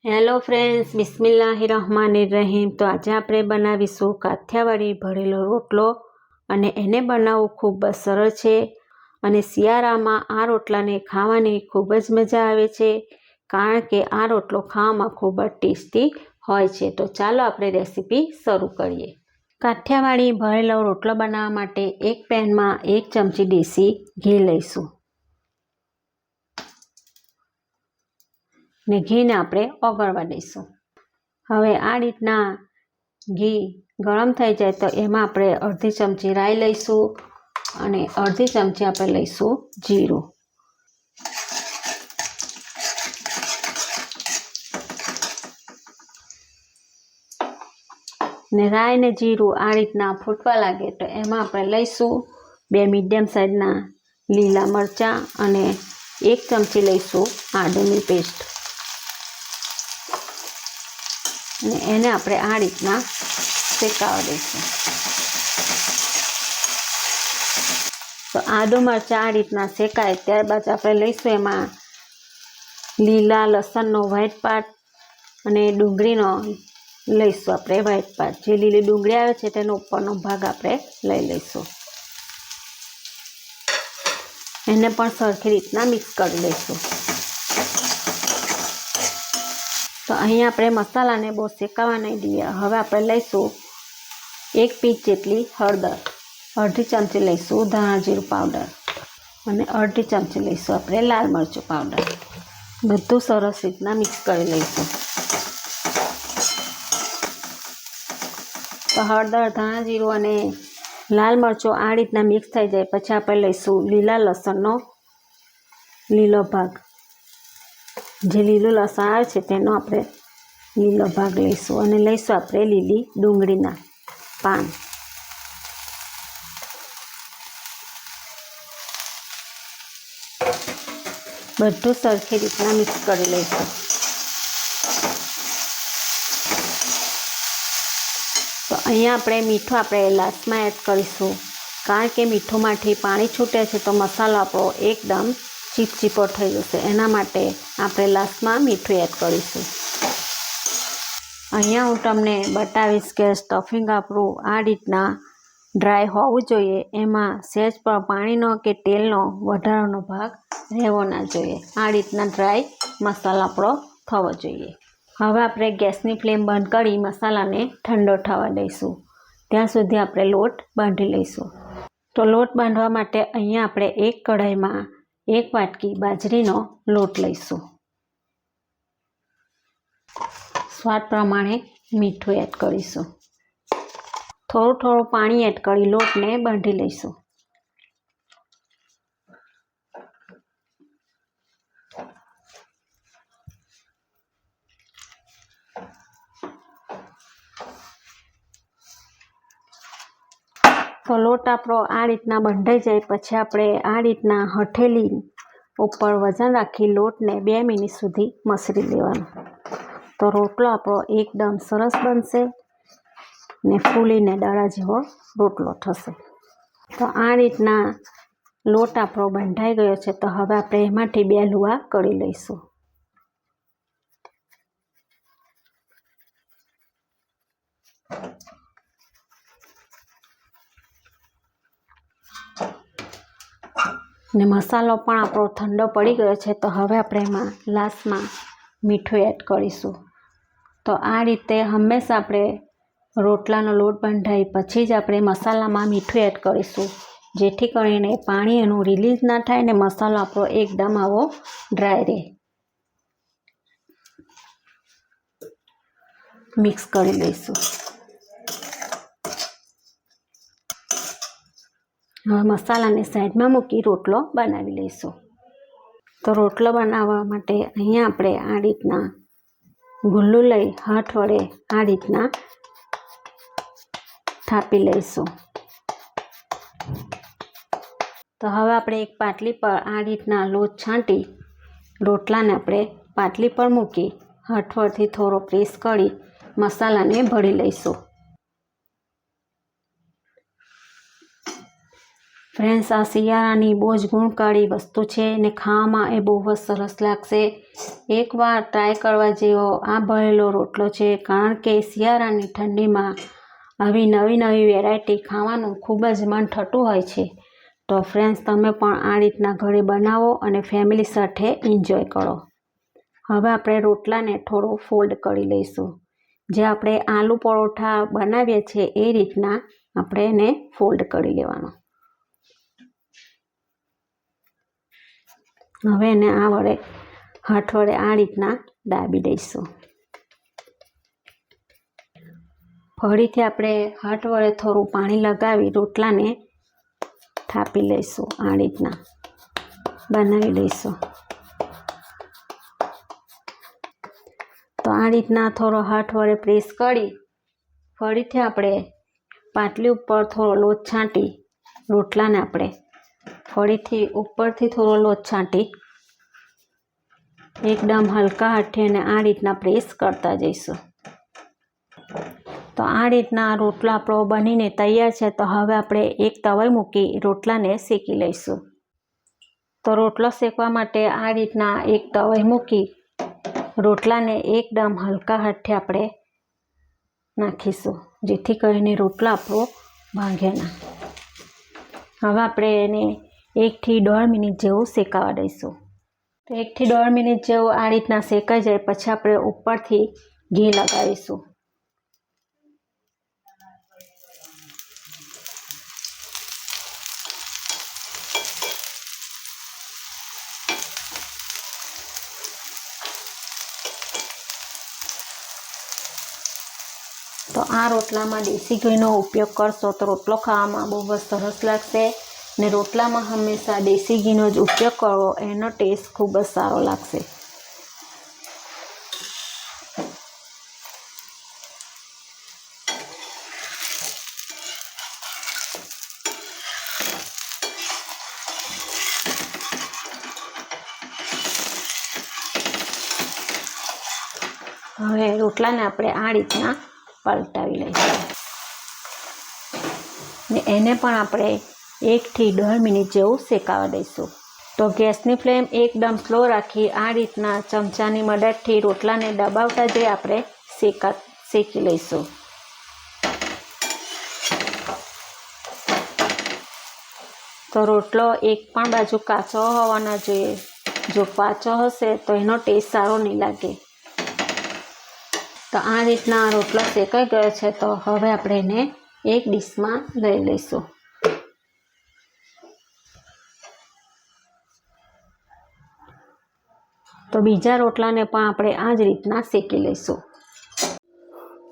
Hello friends, બિસ્મિલ્લાહિર્રહમાનિર્રહીમ। તો આજે આપણે બનાવીશું કાઠિયાવાડી ભરેલો રોટલો અને એને બનાવવું ખૂબ જ સરળ છે અને શિયાળામાં આ રોટલાને ખાવાની ખૂબ જ મજા આવે છે કારણ કે આ રોટલો ખાવામાં ખૂબ જ ટેસ્ટી હોય છે। તો ચાલો આપણે રેસીપી શરૂ કરીએ। કાઠિયાવાડી ભરેલો રોટલો બનાવવા માટે એક પેનમાં 1 ચમચી દેશી ઘી લઈશું ને ઘીને આપણે ઓગળવા દઈશું। હવે આ રીતના ઘી ગરમ થઈ જાય તો એમાં આપણે અડધી ચમચી રાઈ લઈશું અને અડધી ચમચી આપણે લઈશું જીરું ને રાઈ ને જીરું આ રીતના ફૂટવા લાગે તો એમાં આપણે લઈશું 2 મીડિયમ સાઈઝના લીલા મરચાં અને 1 ચમચી લઈશું આદુની પેસ્ટ અને એને આપણે આ રીતના શેકાવા દઈશું। તો આદુ મરચાં આ રીતના શેકાય ત્યારબાદ આપણે લઈશું એમાં લીલા લસણનો વ્હાઈટ પાર્ટ અને ડુંગળીનો લઈશું આપણે વ્હાઈટ પાર્ટ। જે લીલી ડુંગળી આવે છે તેનો ઉપરનો ભાગ આપણે લઈ લઈશું। એને પણ સરખી રીતના મિક્સ કરી લઈશું। તો અહીંયા આપણે મસાલાને બહુ શેકાવા નહીં દઈએ। હવે આપણે લઈશું 1 પીંચ જેટલી હળદર, અડધી ચમચી લઈશું ધાણા જીરું પાવડર અને અડધી ચમચી લઈશું આપણે લાલ મરચું પાવડર। બધું સરસ રીતના મિક્સ કરી લઈશું। તો હળદર, ધાણા જીરું અને લાલ મરચું આ રીતના મિક્સ થઈ જાય પછી આપણે લઈશું લીલા લસણનો લીલો ભાગ। જે લીલું લસણ આવે છે તેનો આપણે લીલો ભાગ લઈશું અને લઈશું આપણે લીલી ડુંગળીના પાન। બધું સરખી રીતના મિક્સ કરી લઈશું। તો અહીંયા આપણે મીઠું આપણે લાસ્ટમાં એડ કરીશું કારણ કે મીઠુંમાંથી પાણી છૂટે છે તો મસાલો આપણો એકદમ ચીપચીપો થઈ જશે, એના માટે આપણે લાસ્ટમાં મીઠું એડ કરીશું। અહીંયા હું તમને બતાવીશ કે સ્ટફિંગ આપણું આ રીતના ડ્રાય હોવું જોઈએ, એમાં સહેજ પણ પાણીનો કે તેલનો વધારાનો ભાગ રહેવો ના જોઈએ। આ રીતના ડ્રાય મસાલો આપણો થવો જોઈએ। હવે આપણે ગેસની ફ્લેમ બંધ કરી મસાલાને ઠંડો થવા દઈશું, ત્યાં સુધી આપણે લોટ બાંધી લઈશું। તો લોટ બાંધવા માટે અહીંયા આપણે એક કઢાઈમાં 1 વાટકી બાજરીનો લોટ લઈશું। સ્વાદ પ્રમાણે મીઠું એડ કરીશું। થોડું થોડું પાણી એડ કરી લોટને બાંધી લઈશું। તો લોટ આપણો આ રીતના બંધાઈ જાય પછી આપણે આ રીતના હથેળી ઉપર વજન રાખી લોટને 2 મિનિટ સુધી મસળી લેવાનો। તો રોટલો આપણો એકદમ સરસ બનશે ને ફૂલીને દડા જેવો રોટલો થશે। તો આ રીતના લોટ આપણો બંધાઈ ગયો છે તો હવે આપણે એમાંથી 2 લુઆ કરી લઈશું। ને મસાલો પણ આપણો ઠંડો પડી ગયો છે તો હવે આપણે એમાં લાસ્ટમાં મીઠું એડ કરીશું। તો આ રીતે હંમેશા આપણે રોટલાનો લોટ બંધાઈ પછી જ આપણે મસાલામાં મીઠું એડ કરીશું, જેથી કરીને પાણી એનું રિલીઝ ના થાય ને મસાલો આપણો એકદમ આવો ડ્રાય રહે। મિક્સ કરી લઈશું। હવે મસાલાને સાઈડમાં મૂકી રોટલો બનાવી લઈશું। તો રોટલો બનાવવા માટે અહીંયા આપણે આ રીતના ગુલ્લું લઈ હાથ વડે આ રીતના થાપી લઈશું। તો હવે આપણે એક પાટલી પર આ રીતના લોટ છાંટી રોટલાને આપણે પાટલી પર મૂકી હાથ વડેથી થોડો પ્રેસ કરી મસાલાને ભરી લઈશું। ફ્રેન્ડ્સ, આ શિયાળાની બહુ જ ગુણકારી વસ્તુ છે ને ખાવામાં એ બહુ જ સરસ લાગશે. એકવાર ટ્રાય કરવા જેવો આ ભરેલો રોટલો છે, કારણ કે શિયાળાની ઠંડીમાં આવી નવી નવી વેરાયટી ખાવાનું ખૂબ જ મન થતું હોય છે. તો ફ્રેન્ડ્સ, તમે પણ આ રીતના ઘરે બનાવો અને ફેમિલી સાથે એન્જોય કરો. હવે આપણે રોટલાને થોડો ફોલ્ડ કરી લઈશું. જે આપણે આલુ પરોઠા બનાવીએ છીએ એ રીતના આપણે એને ફોલ્ડ કરી લેવાનો. હવે એને આ વડે હાથ વડે આ રીતના દાબી દઈશું. ફરીથી આપણે હાથ વડે થોડું પાણી લગાવી રોટલાને થાપી લઈશું. આ રીતના બનાવી લઈશું. તો આ રીતના થોડો હાથ વડે પ્રેસ કરી ફરીથી આપણે પાટલી ઉપર થોડો લોટ છાંટી રોટલાને આપણે ફરીથી ઉપરથી થોડો લોટ છાંટી એકદમ હલકા હાથે અને આ રીતના પ્રેસ કરતા જઈશું. તો આ રીતના રોટલો આપણો બનીને તૈયાર છે. તો હવે આપણે એક તવાઈ મૂકી રોટલાને શેકી લઈશું. તો રોટલો શેકવા માટે આ રીતના એક તવાઈ મૂકી રોટલાને એકદમ હલકા હાથે આપણે નાખીશું, જેથી કરીને રોટલો આપણો ભાંગે ના. હવે આપણે એને 1 થી 1.5 મિનિટ જેવું શેકાવા દઈશું. તો 1 થી 1.5 મિનિટ જેવું આ રીતના શેકાઈ જાય પછી આપણે ઉપરથી ઘી લગાવીશું. તો આ રોટલામાં દેશી ઘીનો ઉપયોગ કરશો તો રોટલો ખાવામાં બહુ જ સરસ લાગશે. ને રોટલામાં હંમેશા દેશી ઘીનો જ ઉપયોગ કરવો, એનો ટેસ્ટ ખૂબ જ સારો લાગશે. હવે રોટલાને આપણે આ રીતના પલટાવી લઈશું ને એને પણ આપણે 1 થી 1.5 મિનિટ જેવું શેકાવા દઈશું. તો ગેસની ફ્લેમ એકદમ સ્લો રાખી આ રીતના ચમચાની મદદથી રોટલાને દબાવતા જઈ આપણે શેકી લઈશું. તો રોટલો એક પણ બાજુ કાચો હોવા ન જોઈએ. જો કાચો હશે તો એનો ટેસ્ટ સારો નહીં લાગે. તો આ રીતના રોટલો શેકાઈ ગયો છે. તો હવે આપણે એને એક ડીશમાં લઈ લઈશું. તો બીજા રોટલાને પણ આપણે આ જ રીતના શેકી લઈશું.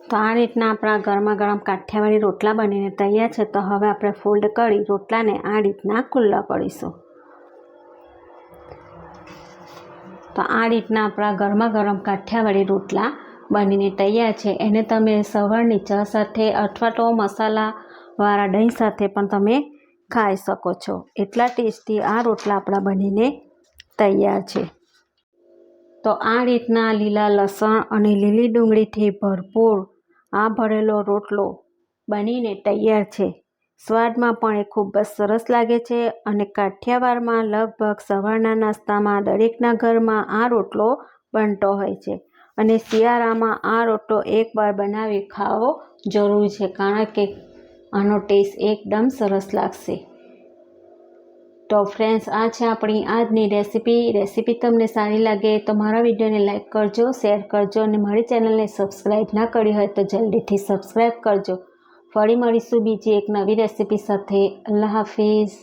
તો આ રીતના આપણા ગરમા ગરમ કાઠિયાવાડી રોટલા બનીને તૈયાર છે. તો હવે આપણે ફોલ્ડ કરી રોટલાને આ રીતના ખુલ્લા કરીશું. તો આ રીતના આપણા ગરમા ગરમ કાઠિયાવાડી રોટલા બનીને તૈયાર છે. એને તમે સવારની ચા સાથે અથવા તો મસાલાવાળા દહીં સાથે પણ તમે ખાઈ શકો છો. એટલા ટેસ્ટી આ રોટલા આપણા બનીને તૈયાર છે. તો આ રીતના લીલા લસણ અને લીલી ડુંગળીથી ભરપૂર આ ભરેલો રોટલો બનીને તૈયાર છે. સ્વાદમાં પણ એ ખૂબ જ સરસ લાગે છે અને કાઠિયાવાડમાં લગભગ સવારના નાસ્તામાં દરેકના ઘરમાં આ રોટલો બનતો હોય છે. અને શિયાળામાં આ રોટલો એકવાર બનાવી ખાવો જરૂરી છે, કારણ કે આનો ટેસ્ટ એકદમ સરસ લાગશે. તો ફ્રેન્ડ્સ, આ છે આપણી આજની રેસીપી તમને સારી લાગે તો મારા વિડીયોને લાઈક કરજો, શેર કરજો અને મારી ચેનલને સબસ્ક્રાઈબ ના કરી હોય તો જલ્દીથી સબસ્ક્રાઈબ કરજો. ફરી મળીશું બીજી એક નવી રેસીપી સાથે. અલ્લાહ હાફિઝ.